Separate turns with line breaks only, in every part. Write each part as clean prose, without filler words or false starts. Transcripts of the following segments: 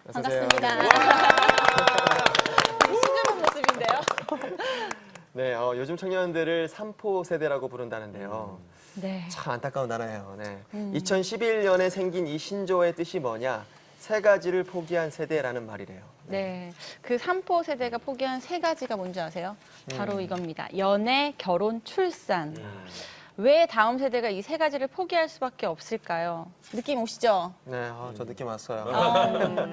어서 오세요.
반갑습니다. 신주는 모습인데요.
네, 요즘 청년들을 삼포 세대라고 부른다는데요.
네.
참 안타까운 단어예요. 네. 2011년에 생긴 이 신조어의 뜻이 뭐냐? 세 가지를 포기한 세대라는 말이래요.
네. 그 삼포 세대가 포기한 세 가지가 뭔지 아세요? 바로 이겁니다. 연애, 결혼, 출산. 왜 다음 세대가 이 세 가지를 포기할 수밖에 없을까요? 느낌 오시죠?
네, 저 느낌 왔어요.
아,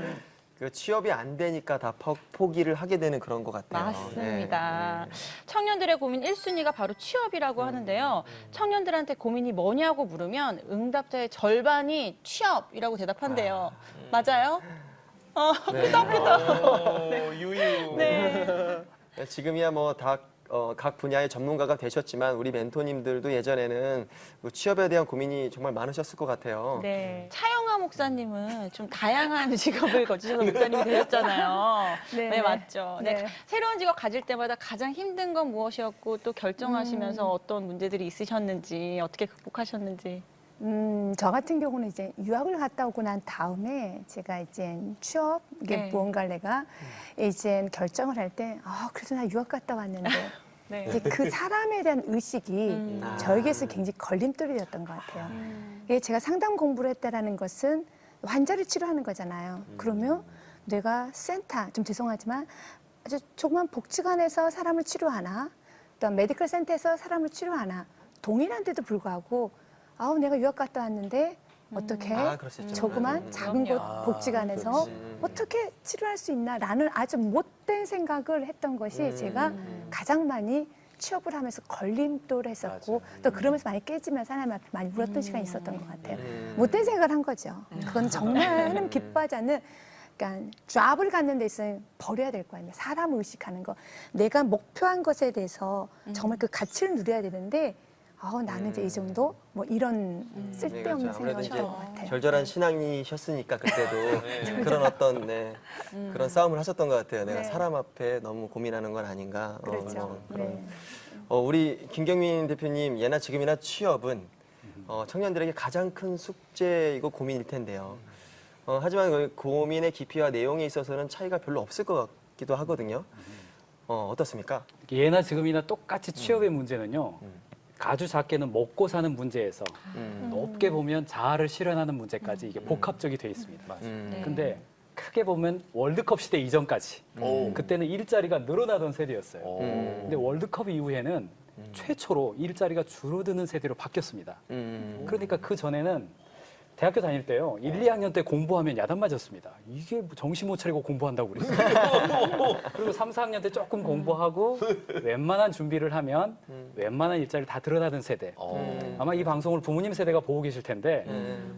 그 취업이 안 되니까 다 포기를 하게 되는 그런 것 같아요.
맞습니다.
네.
청년들의 고민 1순위가 바로 취업이라고 하는데요. 청년들한테 고민이 뭐냐고 물으면 응답자의 절반이 취업이라고 대답한대요. 맞아요?
유유.
네.
네, 지금이야 뭐 다 각 분야의 전문가가 되셨지만 우리 멘토님들도 예전에는 그 취업에 대한 고민이 정말 많으셨을 것 같아요.
네. 차영아 목사님은 좀 다양한 직업을 거치셔서 목사님이 되셨잖아요. 네, 맞죠. 네.
네.
새로운 직업 가질 때마다 가장 힘든 건 무엇이었고 또 결정하시면서 어떤 문제들이 있으셨는지 어떻게 극복하셨는지.
저 같은 경우는 이제 유학을 갔다 오고 난 다음에 제가 이제 취업, 이게
네.
무언가를 내가 이제 결정을 할 때, 그래도 나 유학 갔다 왔는데,
네.
이제 그 사람에 대한 의식이 저에게서 굉장히 걸림돌이 였던 것 같아요. 이게 제가 상담 공부를 했다라는 것은 환자를 치료하는 거잖아요. 그러면 내가 센터, 좀 죄송하지만 아주 조그만 복지관에서 사람을 치료하나, 또 메디컬 센터에서 사람을 치료하나, 동일한데도 불구하고 내가 유학 갔다 왔는데 어떻게
그럴 수 있죠.
조그만 작은 곳 복지관에서 어떻게 치료할 수 있나라는 아주 못된 생각을 했던 것이 제가 가장 많이 취업을 하면서 걸림돌했었고 또 그러면서 많이 깨지면 사람 앞에 많이 울었던 시간이 있었던 것 같아요. 못된 생각을 한 거죠. 그건 정말 하나님 기뻐하지 않는 그러니까 잡을 갖는 데 있어서 버려야 될 거 아니에요. 사람 의식하는 거. 내가 목표한 것에 대해서 정말 그 가치를 누려야 되는데 나는 이제 이 정도 뭐 이런 쓸데없는
네, 그렇죠. 아무래도
생각을
이제
했던 것 같아요.
절절한 신앙이셨으니까 그때도 그런 어떤 그런 싸움을 하셨던 것 같아요. 내가
네.
사람 앞에 너무 고민하는 건 아닌가.
그렇죠. 네.
우리 김경민 대표님 예나 지금이나 취업은 청년들에게 가장 큰 숙제이고 고민일 텐데요. 하지만 그 고민의 깊이와 내용에 있어서는 차이가 별로 없을 것 같기도 하거든요. 어떻습니까?
예나 지금이나 똑같이 취업의 문제는요. 아주 작게는 먹고 사는 문제에서 높게 보면 자아를 실현하는 문제까지 이게 복합적이 돼 있습니다.
네.
근데 크게 보면 월드컵 시대 이전까지 그때는 일자리가 늘어나던 세대였어요. 근데 월드컵 이후에는 최초로 일자리가 줄어드는 세대로 바뀌었습니다. 그러니까 그 전에는 대학교 다닐 때요. 1, 2학년 때 공부하면 야단 맞았습니다. 이게 뭐 정신 못 차리고 공부한다고 그랬어요. 그리고 3, 4학년 때 조금 공부하고 웬만한 준비를 하면 웬만한 일자리를 다 드러나던 세대. 아마 이 방송을 부모님 세대가 보고 계실 텐데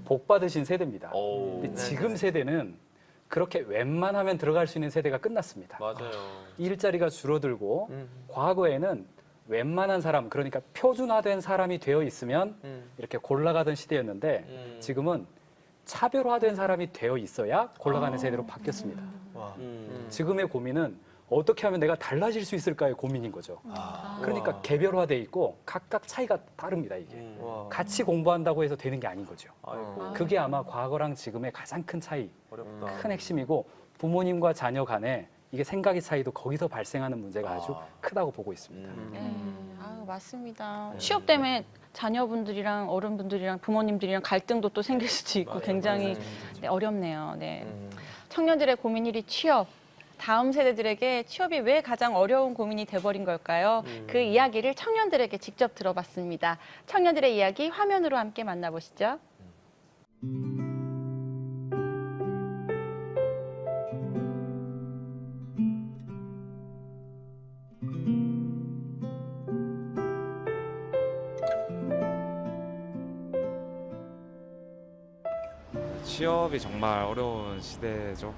복 받으신 세대입니다. 근데 지금 세대는 그렇게 웬만하면 들어갈 수 있는 세대가 끝났습니다.
맞아요.
일자리가 줄어들고 과거에는 웬만한 사람, 그러니까 표준화된 사람이 되어 있으면 이렇게 골라가던 시대였는데 지금은 차별화된 사람이 되어 있어야 골라가는 세대로 바뀌었습니다.
와.
지금의 고민은 어떻게 하면 내가 달라질 수 있을까의 고민인 거죠. 그러니까 개별화돼 있고 각각 차이가 다릅니다, 이게.
와.
같이 공부한다고 해서 되는 게 아닌 거죠.
아이고,
그게 아마 과거랑 지금의 가장 큰 차이,
어렵다.
큰 핵심이고 부모님과 자녀 간에 이게 생각의 차이도 거기서 발생하는 문제가 아주 크다고 보고 있습니다.
맞습니다. 취업 때문에 자녀분들이랑 어른분들이랑 부모님들이랑 갈등도 또 생길 수도 있고 굉장히 어렵네요. 네. 청년들의 고민 1위 취업. 다음 세대들에게 취업이 왜 가장 어려운 고민이 돼버린 걸까요? 그 이야기를 청년들에게 직접 들어봤습니다. 청년들의 이야기 화면으로 함께 만나보시죠.
취업이 정말 어려운 시대죠.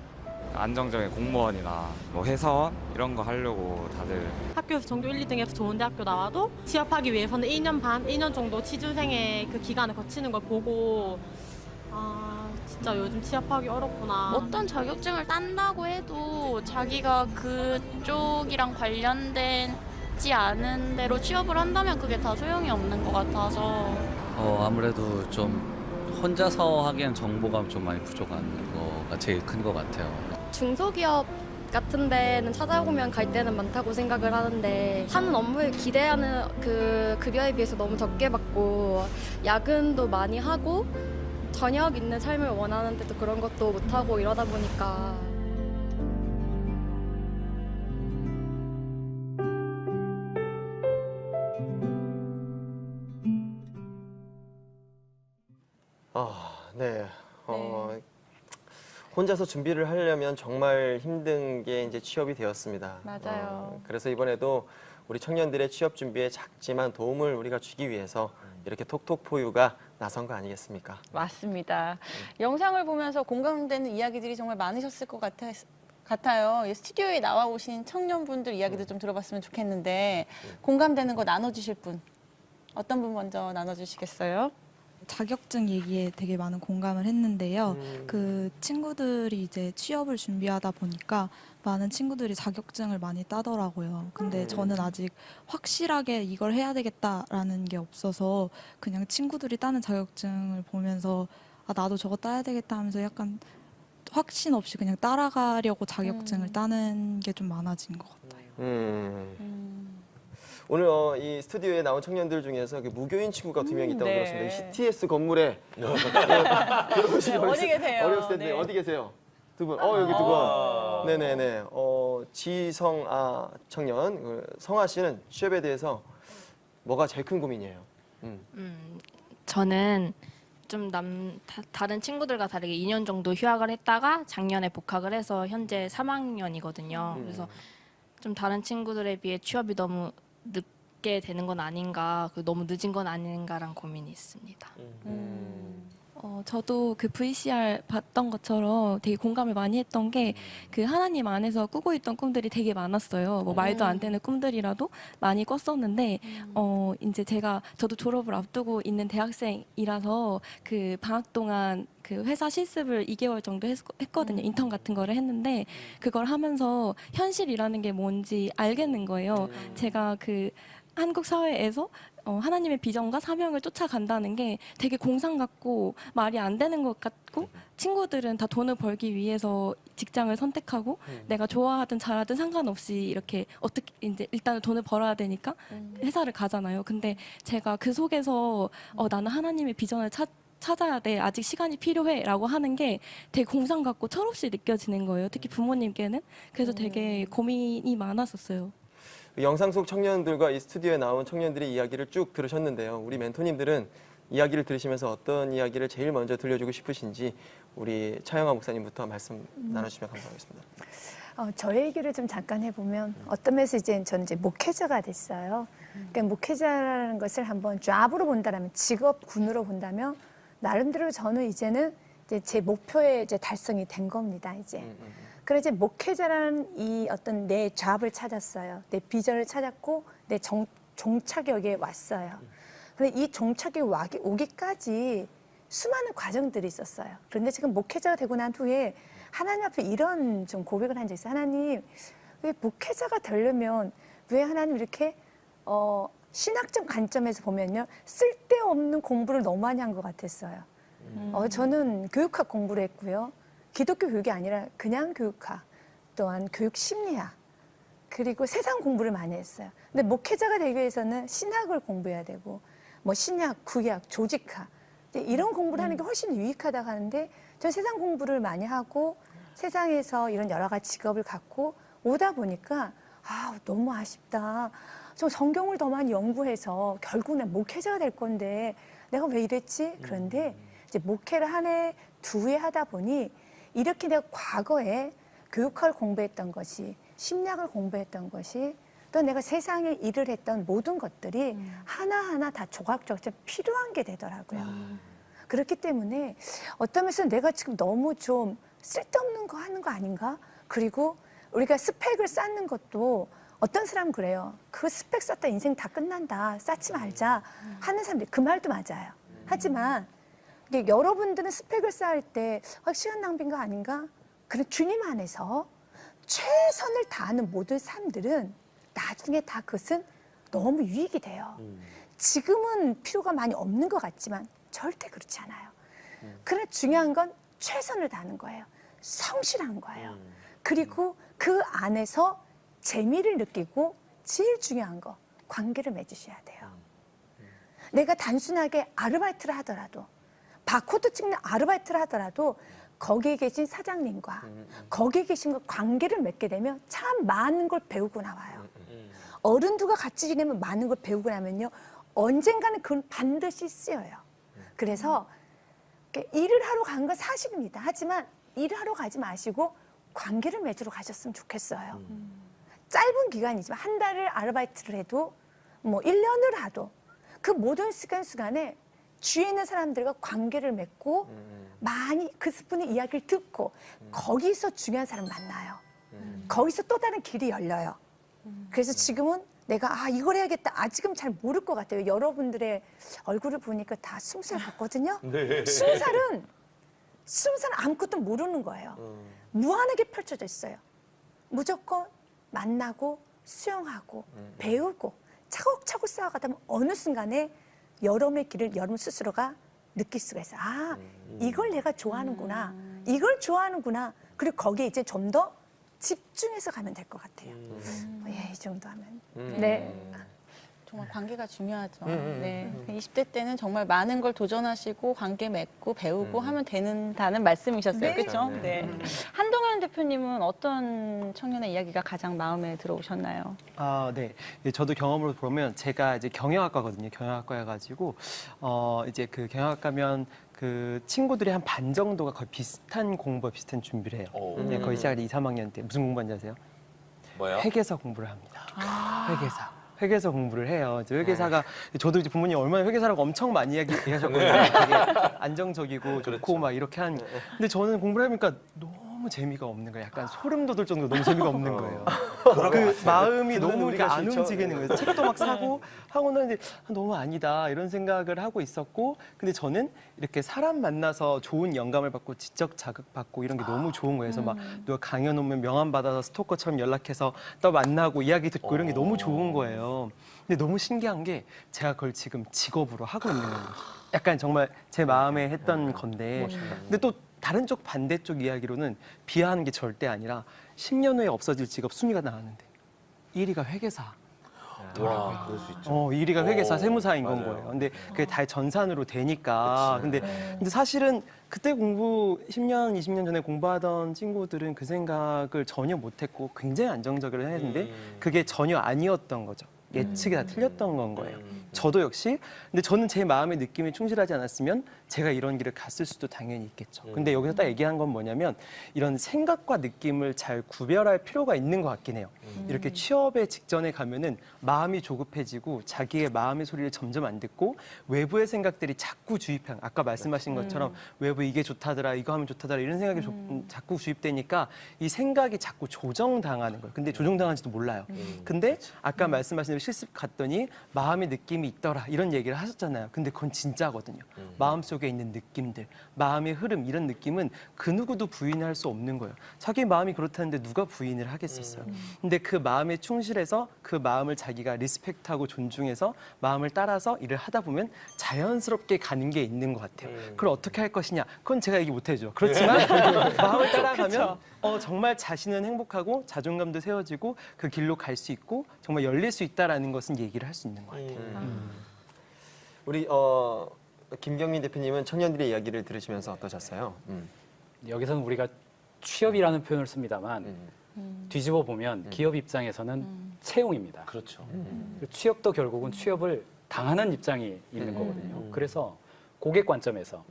안정적인 공무원이나 뭐 회사원 이런 거 하려고 다들
학교에서 전교 1, 2등에서 좋은 대학교 나와도 취업하기 위해서는 1년 반, 1년 정도 취준생의 그 기간을 거치는 걸 보고 진짜 요즘 취업하기 어렵구나.
어떤 자격증을 딴다고 해도 자기가 그쪽이랑 관련되지 않은 대로 취업을 한다면 그게 다 소용이 없는 것 같아서
아무래도 좀 혼자서 하기엔 정보가 좀 많이 부족한 거
거가 제일 큰 것 같아요.
중소기업 같은 데는 찾아보면 갈 데는 많다고 생각을 하는데 하는 업무에 기대하는 그 급여에 비해서 너무 적게 받고 야근도 많이 하고 저녁 있는 삶을 원하는데도 그런 것도 못하고 이러다 보니까
네. 혼자서 준비를 하려면 정말 힘든 게 이제 취업이 되었습니다.
맞아요.
그래서 이번에도 우리 청년들의 취업 준비에 작지만 도움을 우리가 주기 위해서 이렇게 톡톡포유가 나선 거 아니겠습니까?
맞습니다. 영상을 보면서 공감되는 이야기들이 정말 많으셨을 것 같아요. 스튜디오에 나와 오신 청년분들 이야기도 좀 들어봤으면 좋겠는데 공감되는 거 나눠주실 분 어떤 분 먼저 나눠주시겠어요?
자격증 얘기에 되게 많은 공감을 했는데요. 그 친구들이 이제 취업을 준비하다 보니까 많은 친구들이 자격증을 많이 따더라고요. 근데 저는 아직 확실하게 이걸 해야 되겠다라는 게 없어서 그냥 친구들이 따는 자격증을 보면서 아, 나도 저거 따야 되겠다 하면서 약간 확신 없이 그냥 따라가려고 자격증을 따는 게 좀 많아진 것 같아요.
오늘 이 스튜디오에 나온 청년들 중에서 무교인 친구가 2명 있다고
네.
들었습니다. 이 CTS 건물에 들어오시기
어디 계세요?
어려웠을 텐데
네.
어디 계세요? 두 분. 여기 두 분. 네네네. 지성아 청년, 성아 씨는 취업에 대해서 뭐가 제일 큰 고민이에요?
저는 좀 다른 친구들과 다르게 2년 정도 휴학을 했다가 작년에 복학을 해서 현재 3학년이거든요. 그래서 좀 다른 친구들에 비해 취업이 너무 늦게 되는 건 아닌가, 너무 늦은 건 아닌가란 고민이 있습니다.
저도 그 VCR 봤던 것처럼 되게 공감을 많이 했던 게 그 하나님 안에서 꾸고 있던 꿈들이 되게 많았어요. 뭐 말도 안 되는 꿈들이라도 많이 꿨었는데 이제 저도 졸업을 앞두고 있는 대학생이라서 그 방학 동안 그 회사 실습을 2개월 정도 했거든요. 인턴 같은 거를 했는데 그걸 하면서 현실이라는 게 뭔지 알겠는 거예요. 제가 그 한국 사회에서 하나님의 비전과 사명을 쫓아간다는 게 되게 공상 같고 말이 안 되는 것 같고 친구들은 다 돈을 벌기 위해서 직장을 선택하고 내가 좋아하든 잘하든 상관없이 이렇게 어떻게 이제 일단은 돈을 벌어야 되니까 회사를 가잖아요. 근데 제가 그 속에서 나는 하나님의 비전을 찾아야 돼. 아직 시간이 필요해라고 하는 게 되게 공상 같고 철없이 느껴지는 거예요. 특히 부모님께는. 그래서 되게 고민이 많았었어요.
영상 속 청년들과 이 스튜디오에 나온 청년들의 이야기를 쭉 들으셨는데요. 우리 멘토님들은 이야기를 들으시면서 어떤 이야기를 제일 먼저 들려주고 싶으신지 우리 차영아 목사님부터 말씀 나눠주시면 감사하겠습니다.
저의 얘기를 좀 잠깐 해보면 어떤 면에서 저는 이제 목회자가 됐어요. 그러니까 목회자라는 것을 한번 잡으로 본다면 직업군으로 본다면 나름대로 저는 이제는 이제 제 목표에 이제 달성이 된 겁니다. 이제. 그래서 이제 목회자라는 이 어떤 내 잡을 찾았어요. 내 비전을 찾았고 내 종착역에 왔어요. 그런데 이 종착역에 오기까지 수많은 과정들이 있었어요. 그런데 지금 목회자가 되고 난 후에 하나님 앞에 이런 좀 고백을 한 적이 있어요. 하나님, 왜 목회자가 되려면 왜 하나님 이렇게 신학적 관점에서 보면요. 쓸데없는 공부를 너무 많이 한 것 같았어요. 저는 교육학 공부를 했고요. 기독교 교육이 아니라 그냥 교육학, 또한 교육 심리학, 그리고 세상 공부를 많이 했어요. 근데 목회자가 되기 위해서는 신학을 공부해야 되고, 뭐 신약, 구약, 조직학, 이런 공부를 하는 게 훨씬 유익하다고 하는데, 전 세상 공부를 많이 하고 세상에서 이런 여러 가지 직업을 갖고 오다 보니까 너무 아쉽다. 좀 성경을 더 많이 연구해서 결국은 목회자가 될 건데 내가 왜 이랬지? 그런데 이제 목회를 한 해, 2해 하다 보니 이렇게 내가 과거에 교육학을 공부했던 것이, 심리학을 공부했던 것이, 또 내가 세상에 일을 했던 모든 것들이 하나하나 다 조각조각 필요한 게 되더라고요. 그렇기 때문에 어떤 면에서 내가 지금 너무 좀 쓸데없는 거 하는 거 아닌가? 그리고 우리가 스펙을 쌓는 것도 어떤 사람은 그래요. 그 스펙 쌓다 인생 다 끝난다. 쌓지 말자 하는 사람들이 그 말도 맞아요. 하지만 여러분들은 스펙을 쌓을 때 시간 낭비인가 아닌가? 그런 주님 안에서 최선을 다하는 모든 삶들은 나중에 다 그것은 너무 유익이 돼요. 지금은 필요가 많이 없는 것 같지만 절대 그렇지 않아요. 그러나 중요한 건 최선을 다하는 거예요. 성실한 거예요. 그리고 그 안에서 재미를 느끼고 제일 중요한 거 관계를 맺으셔야 돼요. 내가 단순하게 아르바이트를 하더라도 바코드 찍는 아르바이트를 하더라도 거기에 계신 사장님과 거기에 계신 그 관계를 맺게 되면 참 많은 걸 배우고 나와요. 어른들과 같이 지내면 많은 걸 배우고 나면요. 언젠가는 그건 반드시 쓰여요. 그래서 일을 하러 간 건 사실입니다. 하지만 일을 하러 가지 마시고 관계를 맺으러 가셨으면 좋겠어요. 짧은 기간이지만 한 달을 아르바이트를 해도 뭐 1년을 하도 그 모든 시간에 주위에 있는 사람들과 관계를 맺고 많이 그 분의 이야기를 듣고 거기서 중요한 사람 만나요. 거기서 또 다른 길이 열려요. 그래서 지금은 내가 이걸 해야겠다. 아직은 잘 모를 것 같아요. 여러분들의 얼굴을 보니까 다 20살 같거든요.
네.
20살은 아무것도 모르는 거예요. 무한하게 펼쳐져 있어요. 무조건 만나고 수용하고 배우고 차곡차곡 쌓아가다 보면 어느 순간에 여러분의 길을 여러분 스스로가 느낄 수가 있어요. 이걸 내가 좋아하는구나. 이걸 좋아하는구나. 그리고 거기에 이제 좀 더 집중해서 가면 될 것 같아요. 이 정도 하면. 네.
정말 관계가 중요하죠. 네. 20대 때는 정말 많은 걸 도전하시고 관계 맺고 배우고 하면 된다는 말씀이셨어요.
네.
그렇죠? 네. 한동현 대표님은 어떤 청년의 이야기가 가장 마음에 들어오셨나요?
네. 저도 경험으로 보면 제가 이제 경영학과거든요. 경영학과여가지고 이제 그 경영학과면 그 친구들이 한 반 정도가 거의 비슷한 공부와 비슷한 준비를 해요. 네, 거의 시작할 2, 3학년 때 무슨 공부하는지 아세요?
뭐요?
회계사 공부를 합니다. 회계사 공부를 해요. 이제 회계사가 저도 이제 부모님 얼마나 회계사라고 엄청 많이 얘기하셨거든요. 되게 안정적이고 좋고 막 이렇게 한. 근데 저는 공부를 해보니까 너무 재미가 없는 거예요. 약간 소름 돋을 정도로 너무 재미가 없는 거예요. 그 마음이 너무 이렇게 안 움직이는 거예요. 책도 막 사고 하고는 이제 너무 아니다 이런 생각을 하고 있었고, 근데 저는 이렇게 사람 만나서 좋은 영감을 받고 지적 자극받고 이런 게 너무 좋은 거예요. 그래서 막 누가 강연 오면 명함 받아서 스토커처럼 연락해서 또 만나고 이야기 듣고 이런 게 너무 좋은 거예요. 근데 너무 신기한 게 제가 그걸 지금 직업으로 하고 있는 거예요. 약간 정말 제 마음에 했던 건데, 근데 또 다른 쪽 반대쪽 이야기로는 비하하는 게 절대 아니라 10년 후에 없어질 직업 순위가 나왔는데 1위가 회계사.
그럴 수 있죠.
1위가 회계사 세무사인 건
맞아요.
거예요. 근데 그게 다 전산으로 되니까. 근데 사실은 그때 10년, 20년 전에 공부하던 친구들은 그 생각을 전혀 못했고 굉장히 안정적으로 했는데 그게 전혀 아니었던 거죠. 예측이 다 틀렸던 건 거예요. 저도 역시. 근데 저는 제 마음의 느낌에 충실하지 않았으면 제가 이런 길을 갔을 수도 당연히 있겠죠. 근데 여기서 딱 얘기한 건 뭐냐면 이런 생각과 느낌을 잘 구별할 필요가 있는 것 같긴 해요. 이렇게 취업에 직전에 가면은 마음이 조급해지고 자기의 마음의 소리를 점점 안 듣고 외부의 생각들이 자꾸 주입한, 아까 말씀하신 것처럼 외부 이게 좋다더라, 이거 하면 좋다더라 이런 생각이 자꾸 주입되니까 이 생각이 자꾸 조정당하는 거예요. 근데 조정당한지도 몰라요. 근데 아까 말씀하신 대로 실습 갔더니 마음의 느낌이 있더라 이런 얘기를 하셨잖아요. 근데 그건 진짜거든요. 마음속에 있는 느낌들, 마음의 흐름 이런 느낌은 그 누구도 부인할 수 없는 거예요. 자기 마음이 그렇다는데 누가 부인을 하겠었어요. 근데 그 마음에 충실해서 그 마음을 자기가 리스펙트하고 존중해서 마음을 따라서 일을 하다 보면 자연스럽게 가는 게 있는 것 같아요. 그걸 어떻게 할 것이냐? 그건 제가 얘기 못 해줘. 그렇지만 마음을 따라가면 정말 자신은 행복하고 자존감도 세워지고 그 길로 갈 수 있고 정말 열릴 수 있다라는 것은 얘기를 할 수 있는 것 같아요.
우리 김경민 대표님은 청년들의 이야기를 들으시면서 어떠셨어요?
여기서는 우리가 취업이라는 표현을 씁니다만 뒤집어 보면 기업 입장에서는 채용입니다.
그렇죠.
취업도 결국은 취업을 당하는 입장이 있는 거거든요. 그래서 고객 관점에서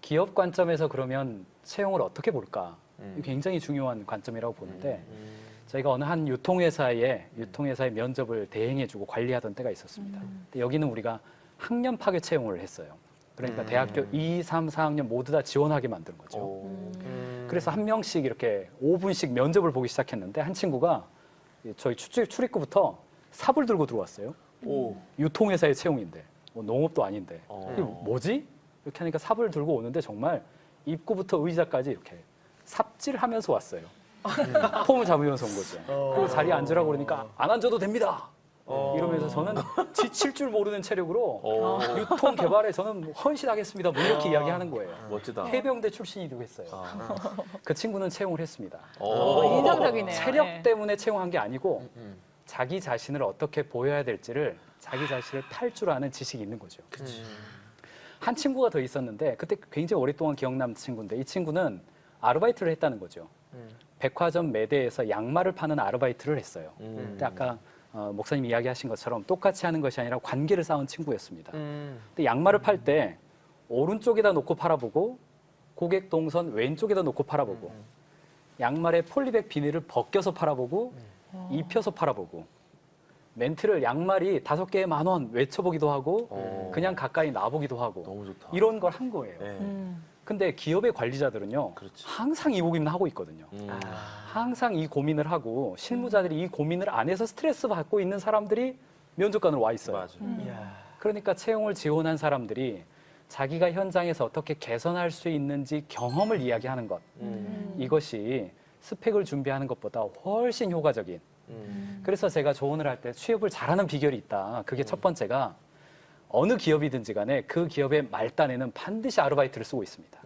기업 관점에서 그러면 채용을 어떻게 볼까? 굉장히 중요한 관점이라고 보는데 저희가 어느 한 유통회사의 면접을 대행해주고 관리하던 때가 있었습니다. 근데 여기는 우리가 학년 파괴 채용을 했어요. 그러니까 대학교 2, 3, 4학년 모두 다 지원하게 만든 거죠. 그래서 한 명씩 이렇게 5분씩 면접을 보기 시작했는데 한 친구가 저희 출입구부터 삽을 들고 들어왔어요. 유통회사의 채용인데 농업도 아닌데 이게 뭐지? 이렇게 하니까 삽을 들고 오는데 정말 입구부터 의자까지 이렇게 삽질하면서 왔어요. 폼을 잡으면서 온 거죠. 그리고 자리에 앉으라고 그러니까 안 앉아도 됩니다. 이러면서 저는 지칠 줄 모르는 체력으로 유통 개발에 저는 헌신하겠습니다. 뭐 이렇게 이야기하는 거예요.
멋지다.
해병대 출신이기도 했어요. 그 친구는 채용을 했습니다.
인상적이네요.
체력
네.
때문에 채용한 게 아니고 자기 자신을 어떻게 보여야 될지를 자기 자신을 탈 줄 아는 지식이 있는 거죠. 한 친구가 더 있었는데 그때 굉장히 오랫동안 기억남는 친구인데 이 친구는 아르바이트를 했다는 거죠. 백화점 매대에서 양말을 파는 아르바이트를 했어요. 근데 아까 목사님 이야기하신 것처럼 똑같이 하는 것이 아니라 관계를 쌓은 친구였습니다. 근데 양말을 팔 때 오른쪽에다 놓고 팔아보고 고객 동선 왼쪽에다 놓고 팔아보고 양말에 폴리백 비닐을 벗겨서 팔아보고 입혀서 팔아보고 멘트를 양말이 5개에 10,000원 외쳐보기도 하고 그냥 가까이 놔보기도 하고
너무 좋다.
이런 걸 한 거예요.
네.
근데 기업의 관리자들은요
그렇지.
항상 이 고민을 하고 있거든요. 항상 이 고민을 하고 실무자들이 이 고민을 안 해서 스트레스 받고 있는 사람들이 면접관으로 와 있어요.
맞아.
그러니까 채용을 지원한 사람들이 자기가 현장에서 어떻게 개선할 수 있는지 경험을 이야기하는 것 이것이 스펙을 준비하는 것보다 훨씬 효과적인 그래서 제가 조언을 할 때 취업을 잘하는 비결이 있다. 그게 첫 번째가 어느 기업이든지 간에 그 기업의 말단에는 반드시 아르바이트를 쓰고 있습니다.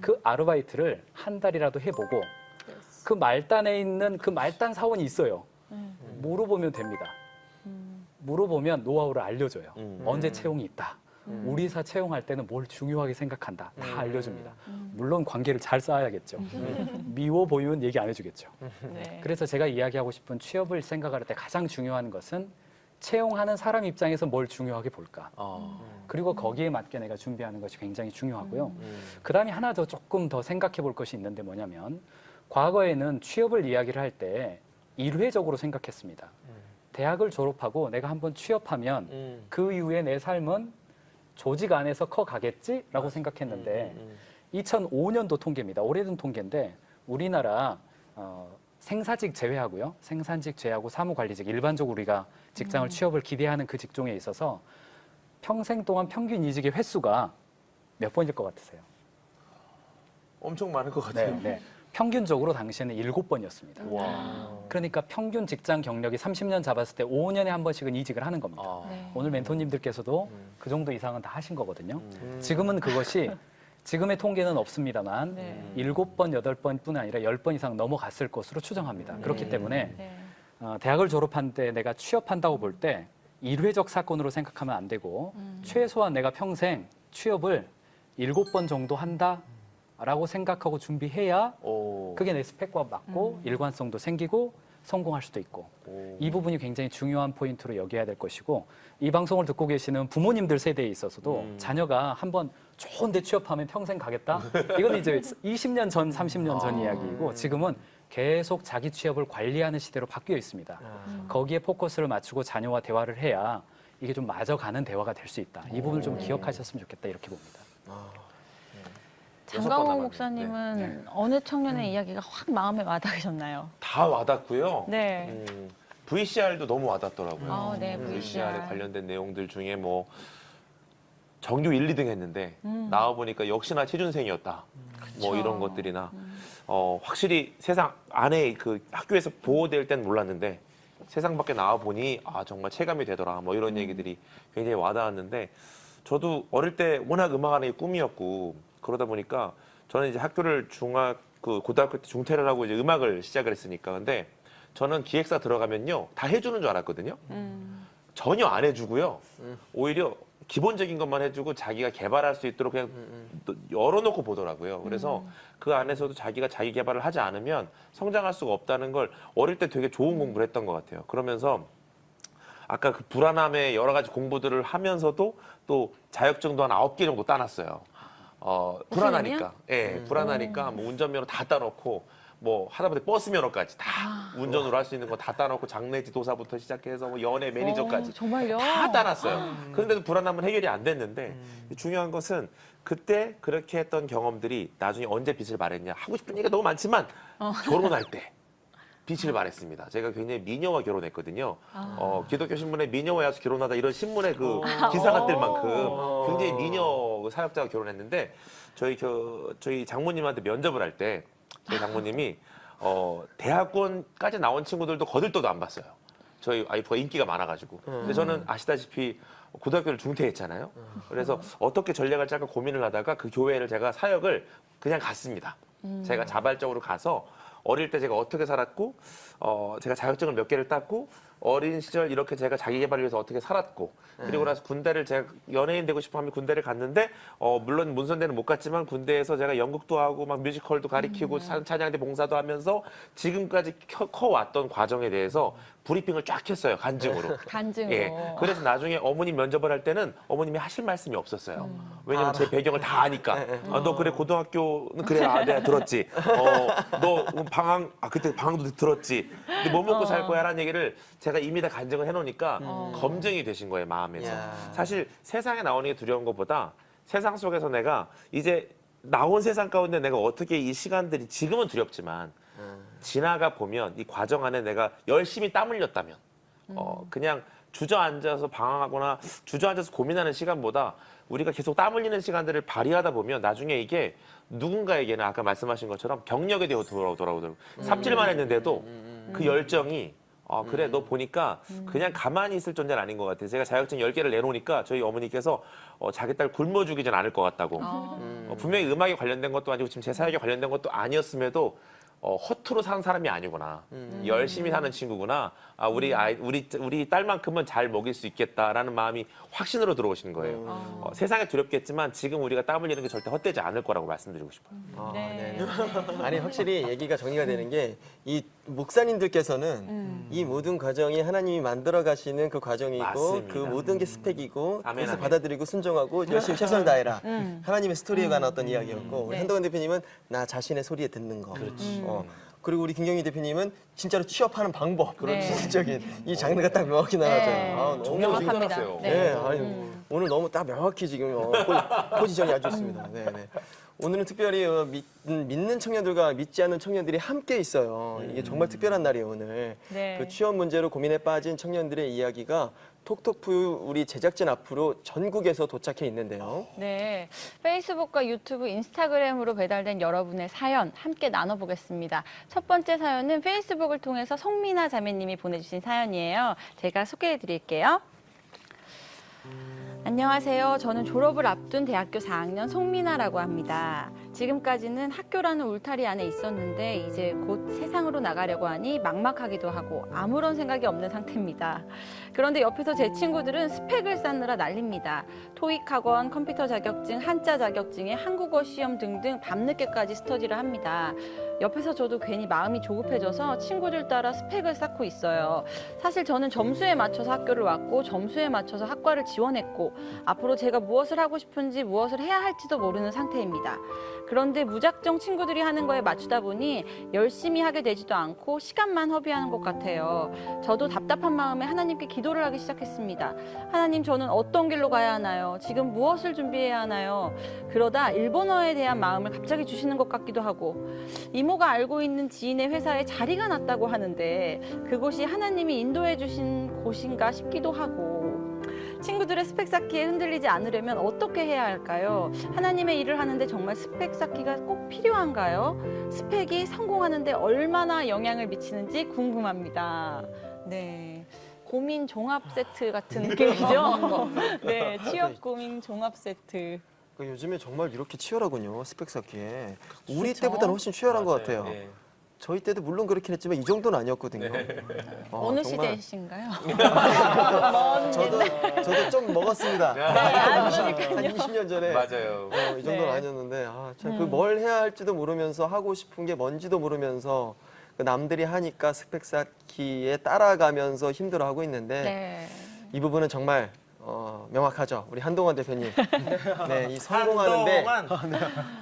그 아르바이트를 한 달이라도 해보고 그 말단에 있는 그 말단 사원이 있어요. 물어보면 됩니다. 물어보면 노하우를 알려줘요. 언제 채용이 있다. 우리 회사 채용할 때는 뭘 중요하게 생각한다. 다 알려줍니다. 물론 관계를 잘 쌓아야겠죠. 미워 보이면 얘기 안 해주겠죠.
네.
그래서 제가 이야기하고 싶은 취업을 생각할 때 가장 중요한 것은 채용하는 사람 입장에서 뭘 중요하게 볼까. 그리고 거기에 맞게 내가 준비하는 것이 굉장히 중요하고요. 그다음에 하나 더 조금 더 생각해 볼 것이 있는데 뭐냐면 과거에는 취업을 이야기를 할 때 일회적으로 생각했습니다. 대학을 졸업하고 내가 한번 취업하면 그 이후에 내 삶은 조직 안에서 커가겠지라고 생각했는데 2005년도 통계입니다. 오래된 통계인데 우리나라 생사직 제외하고요. 생산직 제외하고 사무관리직 일반적으로 우리가 직장을 취업을 기대하는 그 직종에 있어서 평생 동안 평균 이직의 횟수가 몇 번일 것 같으세요?
엄청 많을 것 같아요.
네. 평균적으로 당시에는 7번이었습니다.
와.
그러니까 평균 직장 경력이 30년 잡았을 때 5년에 한 번씩은 이직을 하는 겁니다.
네.
오늘 멘토님들께서도 그 정도 이상은 다 하신 거거든요. 지금은 그것이 지금의 통계는 없습니다만
네.
7번, 8번뿐 아니라 10번 이상 넘어갔을 것으로 추정합니다. 그렇기 때문에
네.
대학을 졸업한 때 내가 취업한다고 볼 때 일회적 사건으로 생각하면 안 되고 최소한 내가 평생 취업을 7번 정도 한다라고 생각하고 준비해야 그게 내 스펙과 맞고 일관성도 생기고 성공할 수도 있고 이 부분이 굉장히 중요한 포인트로 여겨야 될 것이고 이 방송을 듣고 계시는 부모님들 세대에 있어서도 자녀가 한번 좋은 데 취업하면 평생 가겠다? 이건 이제 20년 전, 30년 전 이야기이고 지금은 계속 자기 취업을 관리하는 시대로 바뀌어 있습니다. 거기에 포커스를 맞추고 자녀와 대화를 해야 이게 좀 맞아가는 대화가 될 수 있다. 이 부분을 좀 기억하셨으면 좋겠다 이렇게 봅니다.
장강호 목사님은 어느 청년의 이야기가 확 마음에 와닿으셨나요?
다 와닿고요.
네.
VCR도 너무 와닿더라고요.
네,
VCR에 관련된 내용들 중에 뭐 전교 1, 2등 했는데 나와 보니까 역시나 취준생이었다. 뭐 이런 것들이나 확실히 세상 안에 그 학교에서 보호될 땐 몰랐는데 세상 밖에 나와 보니 아 정말 체감이 되더라. 뭐 이런 얘기들이 굉장히 와닿았는데 저도 어릴 때 워낙 음악하는 게 꿈이었고 그러다 보니까 저는 이제 학교를 고등학교 때 중퇴를 하고 이제 음악을 시작을 했으니까 근데 저는 기획사 들어가면요 다 해주는 줄 알았거든요. 전혀 안 해주고요. 오히려 기본적인 것만 해주고 자기가 개발할 수 있도록 그냥 열어놓고 보더라고요. 그래서 그 안에서도 자기가 자기 개발을 하지 않으면 성장할 수가 없다는 걸 어릴 때 되게 좋은 공부를 했던 것 같아요. 그러면서 아까 그 불안함의 여러 가지 공부들을 하면서도 또 자격증도 한 9개 정도 따놨어요. 불안하니까. 예, 불안하니까 뭐 운전면허 다 따놓고 뭐 하다못해 버스 면허까지 다 운전으로 할 수 있는 거 다 따놓고 장례지 도사부터 시작해서 뭐 연애 매니저까지
정말요?
다 따놨어요. 그런데도 불안함은 해결이 안 됐는데 중요한 것은 그때 그렇게 했던 경험들이 나중에 언제 빛을 발했냐. 하고 싶은 얘기가 너무 많지만 결혼할 때 빛을 발했습니다. 제가 굉장히 미녀와 결혼했거든요. 기독교 신문에 미녀와 야수 결혼하다 이런 신문의 그 기사가 뜰 만큼 굉장히 미녀 사역자가 결혼했는데 저희 장모님한테 면접을 할 때 저희 장모님이 대학원까지 나온 친구들도 거들떠도 안 봤어요. 저희 와이프가 인기가 많아가지고. 근데 저는 아시다시피 고등학교를 중퇴했잖아요. 그래서 어떻게 전략을 짤까 고민을 하다가 그 교회를 제가 사역을 그냥 갔습니다. 제가 자발적으로 가서 어릴 때 제가 어떻게 살았고, 제가 자격증을 몇 개를 땄고, 어린 시절 이렇게 제가 자기 개발을 위해서 어떻게 살았고, 그리고 나서 군대를 제가 연예인 되고 싶어 하면 군대를 갔는데, 물론 문선대는 못 갔지만 군대에서 제가 연극도 하고 막 뮤지컬도 가리키고 찬양대 봉사도 하면서 지금까지 커왔던 과정에 대해서 브리핑을 쫙 했어요. 간증으로.
간증으로.
예. 그래서 나중에 어머님 면접을 할 때는 어머님이 하실 말씀이 없었어요. 왜냐면 제 배경을 다 아니까. 너 그래 고등학교는 그래 내가 들었지. 너 방황 그때 방황도 들었지. 근데 뭐 먹고 살 거야라는 얘기를 제가 이미 다 간증을 해놓으니까 검증이 되신 거예요 마음에서. 사실 세상에 나오는 게 두려운 것보다 세상 속에서 내가 이제 나온 세상 가운데 내가 어떻게 이 시간들이 지금은 두렵지만 지나가 보면 이 과정 안에 내가 열심히 땀 흘렸다면 그냥 주저앉아서 방황하거나 주저앉아서 고민하는 시간보다 우리가 계속 땀 흘리는 시간들을 발휘하다 보면 나중에 이게 누군가에게는 아까 말씀하신 것처럼 경력에 대해 돌아오더라고요. 삽질만 했는데도 그 열정이 그래 너 보니까 그냥 가만히 있을 존재는 아닌 것 같아. 제가 자격증 10개를 내놓으니까 저희 어머니께서 자기 딸 굶어 죽이진 않을 것 같다고. 분명히 음악에 관련된 것도 아니고 지금 제 사역에 관련된 것도 아니었음에도 허투루 사는 사람이 아니구나. 열심히 사는 친구구나. 우리 딸만큼은 잘 먹일 수 있겠다라는 마음이 확신으로 들어오신 거예요. 세상에 두렵겠지만 지금 우리가 땀 흘리는 게 절대 헛되지 않을 거라고 말씀드리고 싶어요.
네. 아니 확실히 얘기가 정리가 되는 게 이 목사님들께서는 이 모든 과정이 하나님이 만들어 가시는 그 과정이고
맞습니다.
그 모든 게 스펙이고
아멘,
그래서
아멘.
받아들이고 순종하고 열심히 최선을 다해라. 하나님의 스토리에 관한 어떤 이야기였고 우리 한동훈 대표님은 나 자신의 소리에 듣는 거. 그리고 우리 김경희 대표님은 진짜로 취업하는 방법, 그런 지식적인 이 장르가 딱 명확히 나눠져요. 너무
명확합니다.
네, 아니, 오늘 너무 딱 명확히 지금 포지션이 아주 좋습니다. 네. 오늘은 특별히 믿는 청년들과 믿지 않는 청년들이 함께 있어요. 이게 정말 특별한 날이에요, 오늘.
네.
그 취업 문제로 고민에 빠진 청년들의 이야기가 톡톡푸 우리 제작진 앞으로 전국에서 도착해 있는데요.
네, 페이스북과 유튜브, 인스타그램으로 배달된 여러분의 사연 함께 나눠보겠습니다. 첫 번째 사연은 페이스북을 통해서 송민아 자매님이 보내주신 사연이에요. 제가 소개해드릴게요. 안녕하세요. 저는 졸업을 앞둔 대학교 4학년 송민아라고 합니다. 지금까지는 학교라는 울타리 안에 있었는데 이제 곧 세상으로 나가려고 하니 막막하기도 하고 아무런 생각이 없는 상태입니다. 그런데 옆에서 제 친구들은 스펙을 쌓느라 난립니다. 토익 학원, 컴퓨터 자격증, 한자 자격증에 한국어 시험 등등 밤늦게까지 스터디를 합니다. 옆에서 저도 괜히 마음이 조급해져서 친구들 따라 스펙을 쌓고 있어요. 사실 저는 점수에 맞춰서 학교를 왔고 점수에 맞춰서 학과를 지원했고 앞으로 제가 무엇을 하고 싶은지 무엇을 해야 할지도 모르는 상태입니다. 그런데 무작정 친구들이 하는 거에 맞추다 보니 열심히 하게 되지도 않고 시간만 허비하는 것 같아요. 저도 답답한 마음에 하나님께 기도를 하기 시작했습니다. 하나님, 저는 어떤 길로 가야 하나요? 지금 무엇을 준비해야 하나요? 그러다 일본어에 대한 마음을 갑자기 주시는 것 같기도 하고 이모가 알고 있는 지인의 회사에 자리가 났다고 하는데 그곳이 하나님이 인도해 주신 곳인가 싶기도 하고 친구들의 스펙 쌓기에 흔들리지 않으려면 어떻게 해야 할까요? 하나님의 일을 하는데 정말 스펙 쌓기가 꼭 필요한가요? 스펙이 성공하는데 얼마나 영향을 미치는지 궁금합니다. 네. 고민 종합 세트 같은 느낌이죠? 네, 취업 고민 종합 세트.
요즘에 정말 이렇게 치열하군요, 스펙 쌓기에. 우리 때보다는 훨씬 치열한 것 같아요.
네.
저희 때도 물론 그렇긴 했지만 이 정도는 아니었거든요.
어느
정말.
시대이신가요?
저도 좀 먹었습니다. 한 20년 전에.
맞아요.
이 정도는 아니었는데 참 그 뭘 해야 할지도 모르면서 하고 싶은 게 뭔지도 모르면서 그 남들이 하니까 스펙 쌓기에 따라가면서 힘들어하고 있는데 이 부분은 정말 명확하죠. 우리 한동원 대표님. 네, 이 성공하는데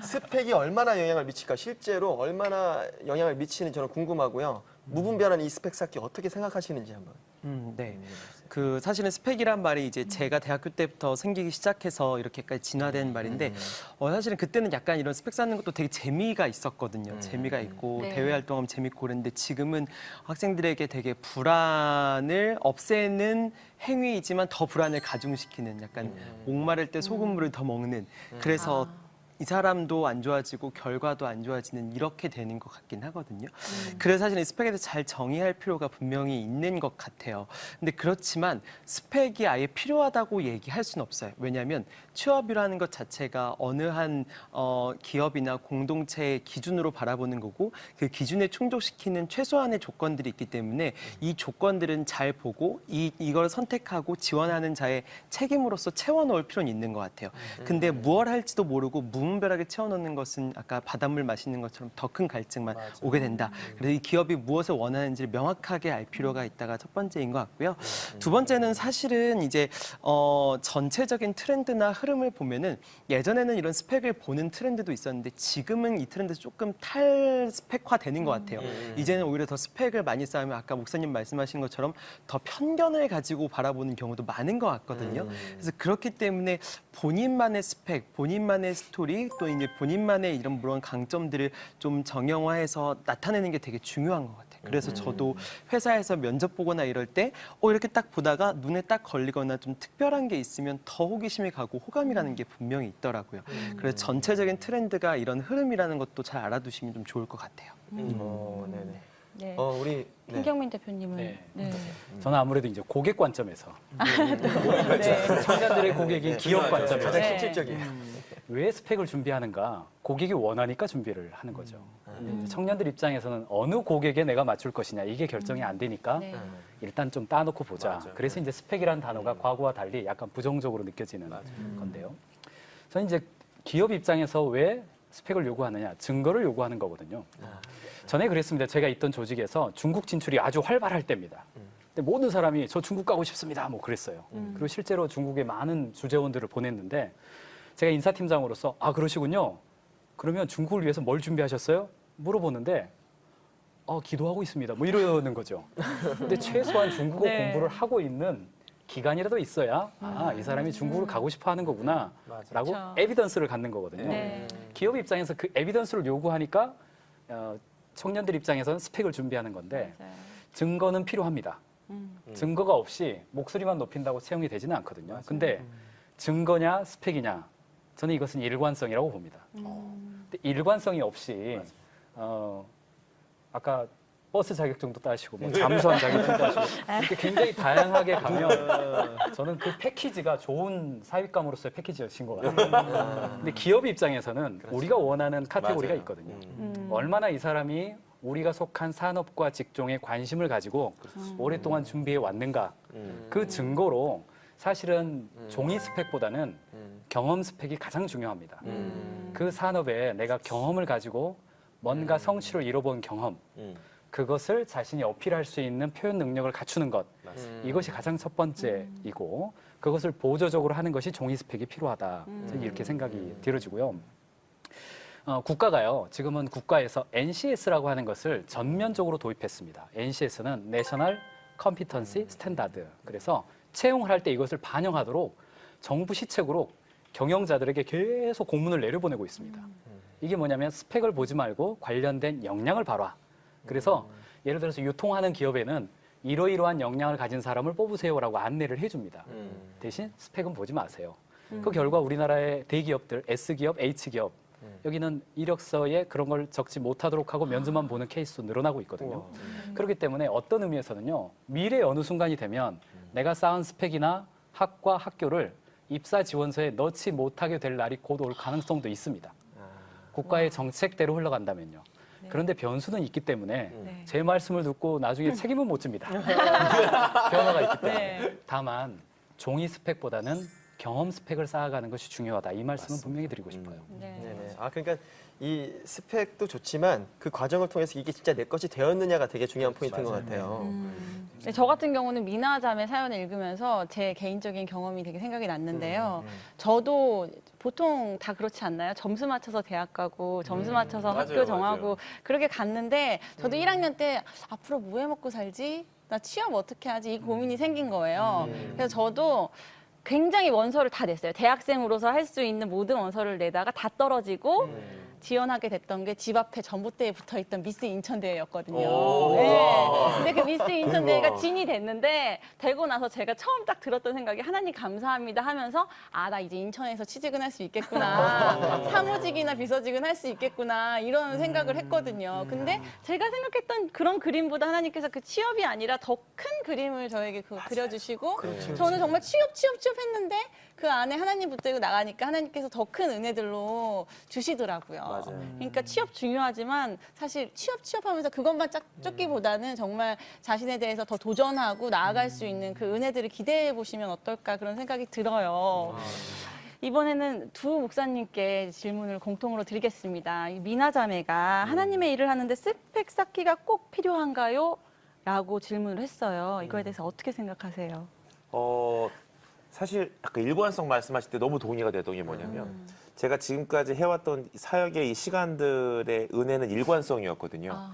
스펙이 얼마나 영향을 미칠까, 실제로 얼마나 영향을 미치는지 저는 궁금하고요. 무분별한 이 스펙 쌓기 어떻게 생각하시는지 한번.
네. 그 사실은 스펙이란 말이 이제 제가 대학교 때부터 생기기 시작해서 이렇게까지 진화된 말인데 사실은 그때는 약간 이런 스펙 쌓는 것도 되게 재미가 있었거든요. 재미가 있고 대외 활동하면 재밌고 그랬는데 지금은 학생들에게 되게 불안을 없애는 행위이지만 더 불안을 가중시키는 약간 목마를 때 소금물을 더 먹는 그래서 이 사람도 안 좋아지고 결과도 안 좋아지는 이렇게 되는 것 같긴 하거든요. 그래서 사실 이 스펙에 대해서 잘 정의할 필요가 분명히 있는 것 같아요. 근데 그렇지만 스펙이 아예 필요하다고 얘기할 수는 없어요. 왜냐하면 취업이라는 것 자체가 어느 한 기업이나 공동체의 기준으로 바라보는 거고 그 기준에 충족시키는 최소한의 조건들이 있기 때문에 이 조건들은 잘 보고 이걸 선택하고 지원하는 자의 책임으로서 채워넣을 필요는 있는 것 같아요. 근데 무엇 할지도 모르고 무분별하게 채워넣는 것은 아까 바닷물 마시는 것처럼 더 큰 갈증만 오게 된다. 그래서 이 기업이 무엇을 원하는지를 명확하게 알 필요가 있다가 첫 번째인 것 같고요. 두 번째는 사실은 이제 전체적인 트렌드나 흐름을 보면은 예전에는 이런 스펙을 보는 트렌드도 있었는데 지금은 이 트렌드에서 조금 탈스펙화되는 것 같아요. 이제는 오히려 더 스펙을 많이 쌓으면 아까 목사님 말씀하신 것처럼 더 편견을 가지고 바라보는 경우도 많은 것 같거든요. 그래서 그렇기 때문에 본인만의 스펙, 본인만의 스토리, 또 이제 본인만의 이런 물론 강점들을 좀 정형화해서 나타내는 게 되게 중요한 것 같아요. 그래서 저도 회사에서 면접 보거나 이럴 때 이렇게 딱 보다가 눈에 딱 걸리거나 좀 특별한 게 있으면 더 호기심이 가고 호감이 가는 게 분명히 있더라고요. 그래서 전체적인 트렌드가 이런 흐름이라는 것도 잘 알아두시면 좀 좋을 것 같아요.
네네.
네.
우리
김경민 대표님은
네. 저는 아무래도 이제 고객 관점에서 청년들의 고객인 기업 관점에서
가장 실질적인
왜 스펙을 준비하는가? 고객이 원하니까 준비를 하는 거죠. 이제 청년들 입장에서는 어느 고객에 내가 맞출 것이냐 이게 결정이 안 되니까 일단 좀 따놓고 보자. 그래서 이제 스펙이라는 단어가 과거와 달리 약간 부정적으로 느껴지는 건데요. 저는 이제 기업 입장에서 왜 스펙을 요구하느냐? 증거를 요구하는 거거든요. 전에 그랬습니다. 제가 있던 조직에서 중국 진출이 아주 활발할 때입니다. 근데 모든 사람이 저 중국 가고 싶습니다. 뭐 그랬어요. 그리고 실제로 중국에 많은 주재원들을 보냈는데 제가 인사팀장으로서 그러시군요. 그러면 중국을 위해서 뭘 준비하셨어요? 물어보는데 기도하고 있습니다. 뭐 이러는 거죠. 근데 최소한 중국어 공부를 하고 있는 기간이라도 있어야 이 사람이 중국을 가고 싶어 하는 거구나 라고 에비던스를 갖는 거거든요. 기업 입장에서 그 에비던스를 요구하니까 청년들 입장에서는 스펙을 준비하는 건데 증거는 필요합니다. 증거가 없이 목소리만 높인다고 채용이 되지는 않거든요. 근데 증거냐 스펙이냐 저는 이것은 일관성이라고 봅니다. 근데 일관성이 없이 아까 버스 자격증도 따시고 뭐 잠수함 자격증 따시고 이렇게 굉장히 다양하게 가면 저는 그 패키지가 좋은 사윗감으로서의 패키지였신 것 같아요. 근데 기업 입장에서는 우리가 원하는 카테고리가 있거든요. 얼마나 이 사람이 우리가 속한 산업과 직종에 관심을 가지고 오랫동안 준비해 왔는가 그 증거로 사실은 종이 스펙보다는 경험 스펙이 가장 중요합니다. 그 산업에 내가 경험을 가지고 뭔가 성취를 이뤄본 경험 그것을 자신이 어필할 수 있는 표현 능력을 갖추는 것 이것이 가장 첫 번째이고 그것을 보조적으로 하는 것이 종이 스펙이 필요하다 저는 이렇게 생각이 들어지고요. 국가가요 지금은 국가에서 NCS라고 하는 것을 전면적으로 도입했습니다. NCS는 내셔널 컴피턴시 스탠다드. 그래서 채용을 할 때 이것을 반영하도록 정부 시책으로 경영자들에게 계속 공문을 내려보내고 있습니다. 이게 뭐냐면 스펙을 보지 말고 관련된 역량을 봐라. 그래서 예를 들어서 유통하는 기업에는 이러이러한 역량을 가진 사람을 뽑으세요라고 안내를 해줍니다. 대신 스펙은 보지 마세요. 그 결과 우리나라의 대기업들, S기업, H기업 여기는 이력서에 그런 걸 적지 못하도록 하고 면접만 보는 케이스도 늘어나고 있거든요. 그렇기 때문에 어떤 의미에서는요. 미래의 어느 순간이 되면 내가 쌓은 스펙이나 학과 학교를 입사 지원서에 넣지 못하게 될 날이 곧 올 가능성도 있습니다. 국가의 정책대로 흘러간다면요. 그런데 변수는 있기 때문에 제 말씀을 듣고 나중에 책임은 못 집니다. 변화가 있기 때문에. 다만 종이 스펙보다는 경험 스펙을 쌓아가는 것이 중요하다. 이 말씀은 분명히 드리고 싶어요.
네네. 그러니까 이 스펙도 좋지만 그 과정을 통해서 이게 진짜 내 것이 되었느냐가 되게 중요한 포인트인 것 같아요.
저 같은 경우는 미나자매 사연을 읽으면서 제 개인적인 경험이 되게 생각이 났는데요. 저도 보통 다 그렇지 않나요? 점수 맞춰서 대학 가고 점수 맞춰서 학교 정하고 그렇게 갔는데 저도 1학년 때 앞으로 뭐 해 먹고 살지? 나 취업 어떻게 하지? 이 고민이 생긴 거예요. 그래서 저도 굉장히 원서를 다 냈어요. 대학생으로서 할 수 있는 모든 원서를 내다가 다 떨어지고 지원하게 됐던 게 집 앞에 전봇대에 붙어있던 미스 인천대회였거든요.
오.
네. 근데 그 미스 인천대회가
대박.
진이 됐는데 되고 나서 제가 처음 딱 들었던 생각이 하나님 감사합니다 하면서 아, 나 이제 인천에서 취직은 할 수 있겠구나. 사무직이나 비서직은 할 수 있겠구나. 이런 생각을 했거든요. 근데 제가 생각했던 그런 그림보다 하나님께서 그 취업이 아니라 더 큰 그림을 저에게 그려주시고 저는 정말 취업 했는데 그 안에 하나님 붙들고 나가니까 하나님께서 더 큰 은혜들로 주시더라고요.
맞아요.
그러니까 취업 중요하지만 사실 취업하면서 그것만 쫓기보다는 정말 자신에 대해서 더 도전하고 나아갈 수 있는 그 은혜들을 기대해 보시면 어떨까 그런 생각이 들어요. 이번에는 두 목사님께 질문을 공통으로 드리겠습니다. 이 미나 자매가 하나님의 일을 하는데 스펙 쌓기가 꼭 필요한가요? 라고 질문을 했어요. 이거에 대해서 어떻게 생각하세요?
사실 아까 일관성 말씀하실 때 너무 동의가 되던 게 뭐냐면 제가 지금까지 해왔던 사역의 이 시간들의 은혜는 일관성이었거든요.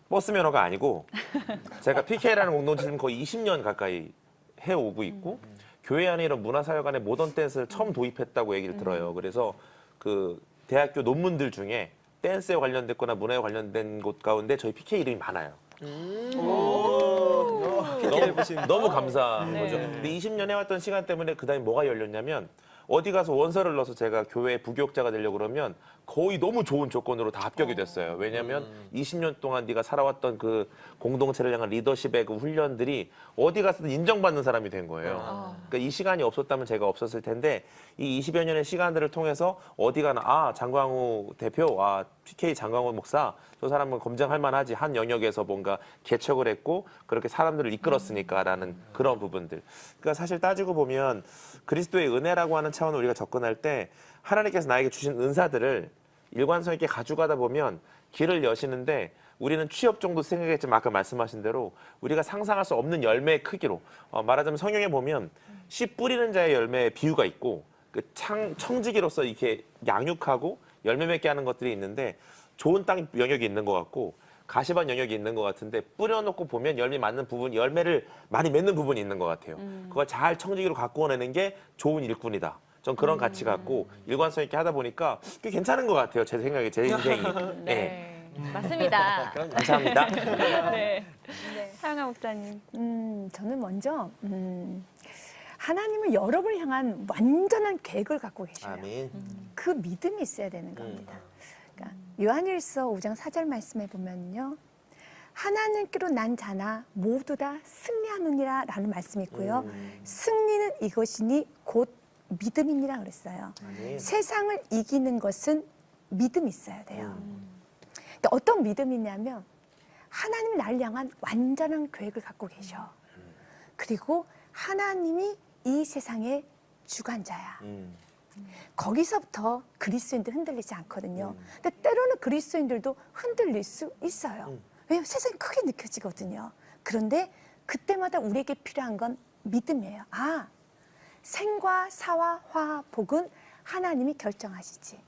버스 면허가 아니고 제가 PK라는 공동체는 거의 20년 가까이 해오고 있고 교회 안에 이런 문화사역 안에 모던 댄스를 처음 도입했다고 얘기를 들어요. 그래서 그 대학교 논문들 중에 댄스에 관련됐거나 문화에 관련된 곳 가운데 저희 PK 이름이 많아요. 너무 감사한
네.
거죠. 근데 20년 해왔던 시간 때문에 그다음에 뭐가 열렸냐면 어디 가서 원서를 넣어서 제가 교회 부교육자가 되려고 그러면 거의 너무 좋은 조건으로 다 합격이 됐어요. 왜냐하면 20년 동안 네가 살아왔던 그 공동체를 향한 리더십의 그 훈련들이 어디 가서든 인정받는 사람이 된 거예요. 그러니까 이 시간이 없었다면 제가 없었을 텐데 이 20여 년의 시간들을 통해서 어디 가나 아 장광우 대표, 아 PK 장광우 목사 저 사람은 검증할 만하지 한 영역에서 뭔가 개척을 했고 그렇게 사람들을 이끌었으니까라는 그런 부분들. 그러니까 사실 따지고 보면 그리스도의 은혜라고 하는 차원으로 우리가 접근할 때 하나님께서 나에게 주신 은사들을 일관성 있게 가져가다 보면 길을 여시는데 우리는 취업 정도 생각했지만 아까 말씀하신 대로 우리가 상상할 수 없는 열매의 크기로 말하자면 성경에 보면 씨 뿌리는 자의 열매의 비유가 있고 그 청지기로서 이렇게 양육하고 열매 맺게 하는 것들이 있는데 좋은 땅 영역이 있는 것 같고 가시밭 영역이 있는 것 같은데 뿌려놓고 보면 열매 맞는 부분, 열매를 많이 맺는 부분이 있는 것 같아요. 그걸 잘 청지기로 갖고 오내는 게 좋은 일꾼이다. 전 그런 가치 갖고 일관성 있게 하다 보니까 꽤 괜찮은 것 같아요. 제 생각에, 제 인생이.
네. 맞습니다.
감사합니다.
네. 하영아 목사님.
저는 먼저 하나님은 여러분을 향한 완전한 계획을 갖고 계셔요.
아멘.
그 믿음이 있어야 되는 겁니다. 그러니까 요한일서 5장 4절 말씀에 보면요. 하나님께로 난 자나 모두 다 승리하느니라 라는 말씀이 있고요. 승리는 이것이니 곧 믿음이니라 그랬어요. 세상을 이기는 것은 믿음이 있어야 돼요. 근데 어떤 믿음이냐면 하나님이 나를 향한 완전한 계획을 갖고 계셔. 그리고 하나님이 이 세상의 주관자야. 거기서부터 그리스도인들 흔들리지 않거든요. 근데 때로는 그리스도인들도 흔들릴 수 있어요. 왜냐하면 세상이 크게 느껴지거든요. 그런데 그때마다 우리에게 필요한 건 믿음이에요. 아, 생과 사와 화, 복은 하나님이 결정하시지.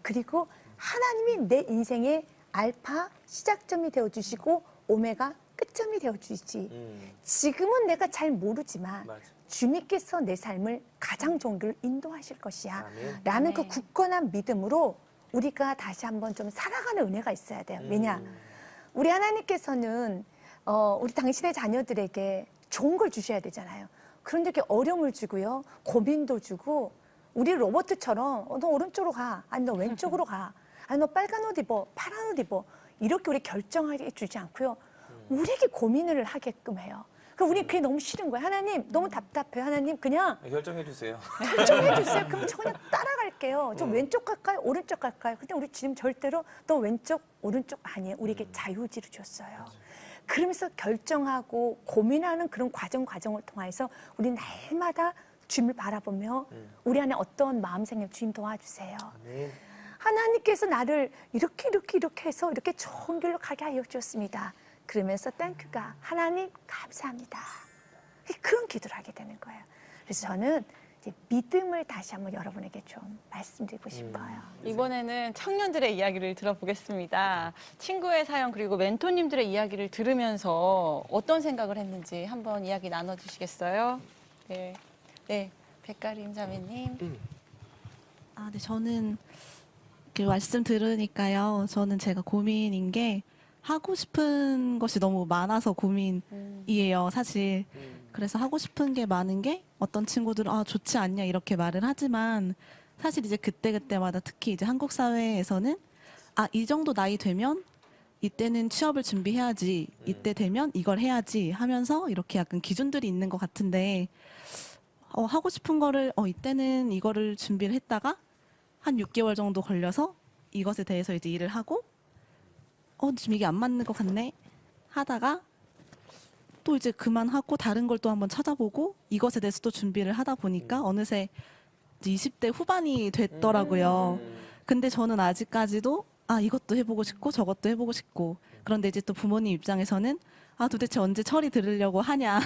그리고 하나님이 내 인생의 알파 시작점이 되어주시고 오메가 끝점이 되어주시지. 지금은 내가 잘 모르지만 주님께서 내 삶을 가장 좋은 길로 인도하실 것이야. 라는 그 굳건한 믿음으로 우리가 다시 한번 좀 살아가는 은혜가 있어야 돼요. 왜냐? 우리 하나님께서는 우리 당신의 자녀들에게 좋은 걸 주셔야 되잖아요. 그런데 이렇게 어려움을 주고요. 고민도 주고 우리 로봇처럼 너 오른쪽으로 가. 아니 너 왼쪽으로 가. 아니 너 빨간 옷 입어. 파란 옷 입어. 이렇게 우리 결정하게 주지 않고요. 우리에게 고민을 하게끔 해요. 그럼 우리 그게 너무 싫은 거예요. 하나님 너무 답답해요. 하나님 그냥
결정해 주세요.
결정해 주세요. 그럼 저 그냥 따라갈게요. 저 왼쪽 갈까요? 오른쪽 갈까요? 근데 우리 지금 절대로 너 왼쪽 오른쪽 아니에요. 우리에게 자유지를 줬어요. 그러면서 결정하고 고민하는 그런 과정을 통해서 우리 날마다 주님을 바라보며 우리 안에 어떤 마음 생기면 주님 도와주세요. 하나님께서 나를 이렇게 해서 이렇게 좋은 길로 가게 하여 주셨습니다. 그러면서 땡큐가 하나님 감사합니다. 그런 기도를 하게 되는 거예요. 그래서 저는 이제 믿음을 다시 한번 여러분에게 좀 말씀드리고 싶어요.
이번에는 청년들의 이야기를 들어보겠습니다. 친구의 사연 그리고 멘토님들의 이야기를 들으면서 어떤 생각을 했는지 한번 이야기 나눠주시겠어요? 네, 백가림 자매님.
네, 저는
이렇게 말씀 들으니까요. 저는 제가 고민인 게 하고 싶은 것이 너무 많아서 고민이에요, 사실. 그래서 하고 싶은 게 많은 게 어떤 친구들은 좋지 않냐 이렇게 말을 하지만 사실 이제 그때그때마다 특히 이제 한국 사회에서는 이 정도 나이 되면 이때는 취업을 준비해야지, 이때 되면 이걸 해야지 하면서 이렇게 약간 기준들이 있는 것 같은데 하고 싶은 거를 이때는 이거를 준비를 했다가 한 6개월 정도 걸려서 이것에 대해서 이제 일을 하고 지금 이게 안 맞는 것 같네 하다가 또 이제 그만하고 다른 걸 또 한번 찾아보고 이것에 대해서 또 준비를 하다 보니까 어느새 이제 20대 후반이 됐더라고요. 근데 저는 아직까지도 이것도 해보고 싶고 저것도 해보고 싶고 그런데 이제 또 부모님 입장에서는 도대체 언제 철이 들으려고 하냐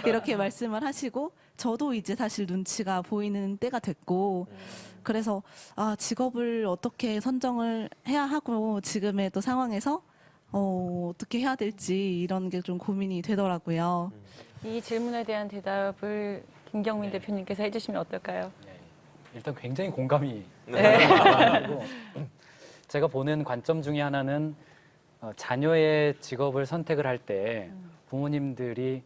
이렇게 말씀을 하시고 저도 이제 사실 눈치가 보이는 때가 됐고 그래서 직업을 어떻게 선정을 해야 하고 지금의 또 상황에서 어떻게 해야 될지 이런 게 좀 고민이 되더라고요.
이 질문에 대한 대답을 김경민 대표님께서 해주시면 어떨까요?
일단 굉장히 공감이
네.
되고 제가 보는 관점 중에 하나는 자녀의 직업을 선택을 할 때 부모님들이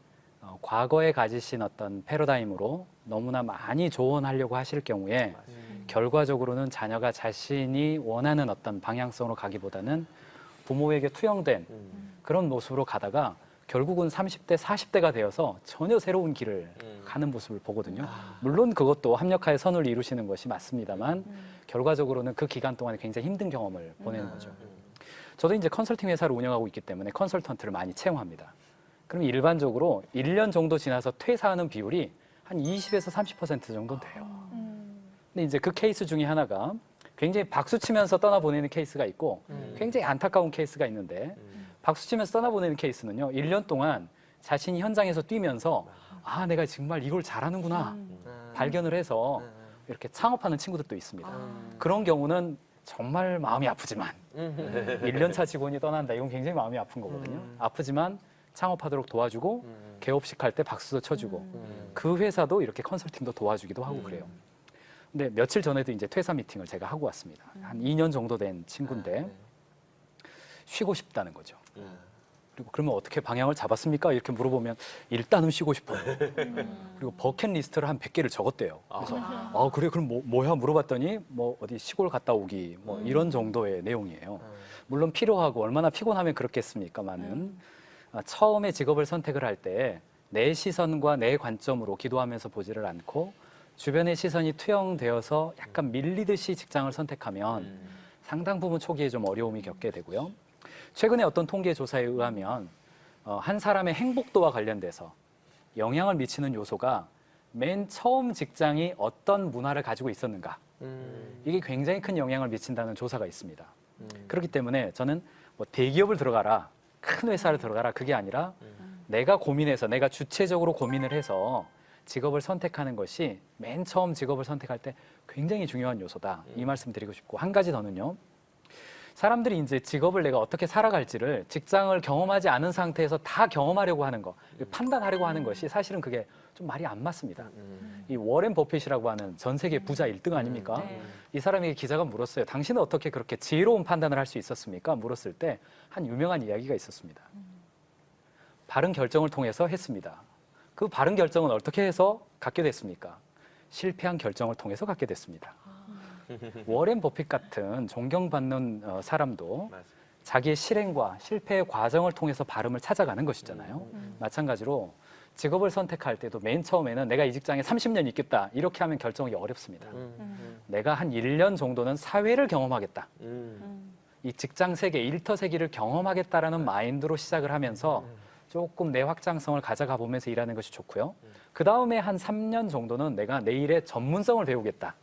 과거에 가지신 어떤 패러다임으로 너무나 많이 조언하려고 하실 경우에 결과적으로는 자녀가 자신이 원하는 어떤 방향성으로 가기보다는 부모에게 투영된 그런 모습으로 가다가 결국은 30대, 40대가 되어서 전혀 새로운 길을 가는 모습을 보거든요. 물론 그것도 합력하에 선을 이루시는 것이 맞습니다만 결과적으로는 그 기간 동안에 굉장히 힘든 경험을 보내는 거죠. 저도 이제 컨설팅 회사를 운영하고 있기 때문에 컨설턴트를 많이 채용합니다. 그럼 일반적으로 1년 정도 지나서 퇴사하는 비율이 한 20에서 30% 정도 돼요. 근데 이제 그 케이스 중에 하나가 굉장히 박수 치면서 떠나보내는 케이스가 있고 굉장히 안타까운 케이스가 있는데 박수 치면서 떠나보내는 케이스는요. 1년 동안 자신이 현장에서 뛰면서 내가 정말 이걸 잘하는구나 발견을 해서 이렇게 창업하는 친구들도 있습니다. 그런 경우는 정말 마음이 아프지만 1년차 직원이 떠난다. 이건 굉장히 마음이 아픈 거거든요. 아프지만 창업하도록 도와주고 개업식 할 때 박수도 쳐주고 그 회사도 이렇게 컨설팅도 도와주기도 하고 그래요. 근데 며칠 전에도 이제 퇴사 미팅을 제가 하고 왔습니다. 한 2년 정도 된 친구인데 쉬고 싶다는 거죠. 그리고 그러면 어떻게 방향을 잡았습니까? 이렇게 물어보면 일단은 쉬고 싶어요. 그리고 버킷리스트를 한 100개를 적었대요. 그래서 그래 그럼 뭐야 물어봤더니 뭐 어디 시골 갔다 오기 뭐 이런 정도의 내용이에요. 물론 필요하고 얼마나 피곤하면 그렇겠습니까만은 처음에 직업을 선택을 할 때 내 시선과 내 관점으로 기도하면서 보지를 않고 주변의 시선이 투영되어서 약간 밀리듯이 직장을 선택하면 상당 부분 초기에 좀 어려움이 겪게 되고요. 최근에 어떤 통계 조사에 의하면 한 사람의 행복도와 관련돼서 영향을 미치는 요소가 맨 처음 직장이 어떤 문화를 가지고 있었는가 이게 굉장히 큰 영향을 미친다는 조사가 있습니다. 그렇기 때문에 저는 뭐 대기업을 들어가라 큰 회사를 들어가라 그게 아니라 내가 고민해서 내가 주체적으로 고민을 해서 직업을 선택하는 것이 맨 처음 직업을 선택할 때 굉장히 중요한 요소다. 이 말씀 드리고 싶고 한 가지 더는요. 사람들이 이제 직업을 내가 어떻게 살아갈지를 직장을 경험하지 않은 상태에서 다 경험하려고 하는 거, 판단하려고 하는 것이 사실은 그게 좀 말이 안 맞습니다. 이 워렌 버핏이라고 하는 전 세계 부자 1등 아닙니까? 이 사람에게 기자가 물었어요. 당신은 어떻게 그렇게 지혜로운 판단을 할 수 있었습니까? 물었을 때 한 유명한 이야기가 있었습니다. 바른 결정을 통해서 했습니다. 그 바른 결정은 어떻게 해서 갖게 됐습니까? 실패한 결정을 통해서 갖게 됐습니다. 워렌 버핏 같은 존경받는 사람도 자기의 실행과 실패의 과정을 통해서 바름을 찾아가는 것이잖아요. 마찬가지로 직업을 선택할 때도 맨 처음에는 내가 이 직장에 30년 있겠다 이렇게 하면 결정이 어렵습니다. 내가 한 1년 정도는 사회를 경험하겠다. 이 직장 세계, 일터 세계를 경험하겠다라는 마인드로 시작을 하면서 조금 내 확장성을 가져가 보면서 일하는 것이 좋고요. 그 다음에 한 3년 정도는 내가 내 일의 전문성을 배우겠다.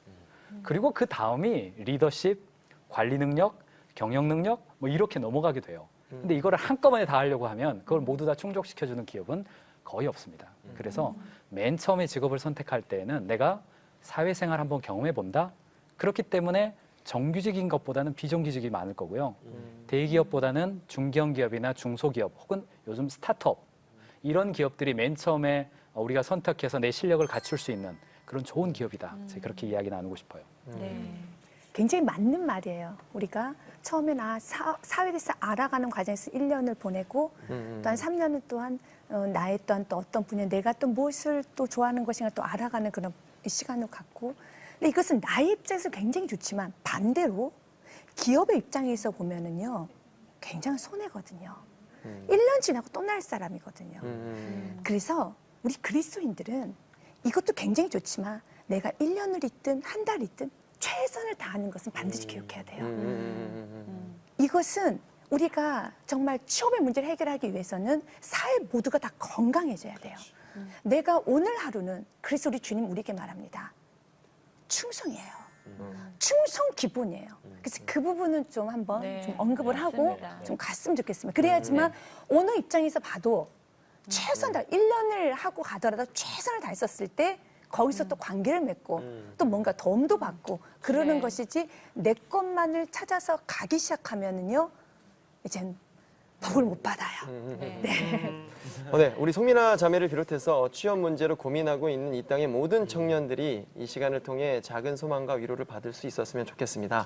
그리고 그 다음이 리더십, 관리 능력, 경영 능력 뭐 이렇게 넘어가게 돼요. 근데 이거를 한꺼번에 다 하려고 하면 그걸 모두 다 충족시켜주는 기업은 거의 없습니다. 그래서 맨 처음에 직업을 선택할 때에는 내가 사회생활 한번 경험해 본다. 그렇기 때문에 정규직인 것보다는 비정규직이 많을 거고요. 대기업보다는 중견기업이나 중소기업 혹은 요즘 스타트업 이런 기업들이 맨 처음에 우리가 선택해서 내 실력을 갖출 수 있는 그런 좋은 기업이다. 제가 그렇게 이야기 나누고 싶어요.
네.
굉장히 맞는 말이에요. 우리가 처음에 사회에 대해서 알아가는 과정에서 1년을 보내고 또 한 3년은 또한 나의 또한 또 어떤 분야 내가 또 무엇을 또 좋아하는 것인가 또 알아가는 그런 시간을 갖고 근데 이것은 나의 입장에서 굉장히 좋지만 반대로 기업의 입장에서 보면은요 굉장히 손해거든요. 1년 지나고 또 날 사람이거든요. 그래서 우리 그리스도인들은 이것도 굉장히 좋지만 내가 1년을 있든 한 달 있든 최선을 다하는 것은 반드시 기억해야 돼요. 이것은 우리가 정말 취업의 문제를 해결하기 위해서는 사회 모두가 다 건강해져야 돼요. 내가 오늘 하루는 그래서 우리 주님 우리에게 말합니다. 충성이에요. 충성 기본이에요. 그래서 그 부분은 좀 한번 좀 언급을 하고 좀 갔으면 좋겠습니다. 그래야지만 오늘 입장에서 봐도 최선을 다 1년을 하고 가더라도 최선을 다했었을 때 거기서 또 관계를 맺고 또 뭔가 도움도 받고 그러는 것이지 내 것만을 찾아서 가기 시작하면은요 이젠 복을 못 받아요.
네, 우리 송민아 자매를 비롯해서 취업 문제로 고민하고 있는 이 땅의 모든 청년들이 이 시간을 통해 작은 소망과 위로를 받을 수 있었으면 좋겠습니다.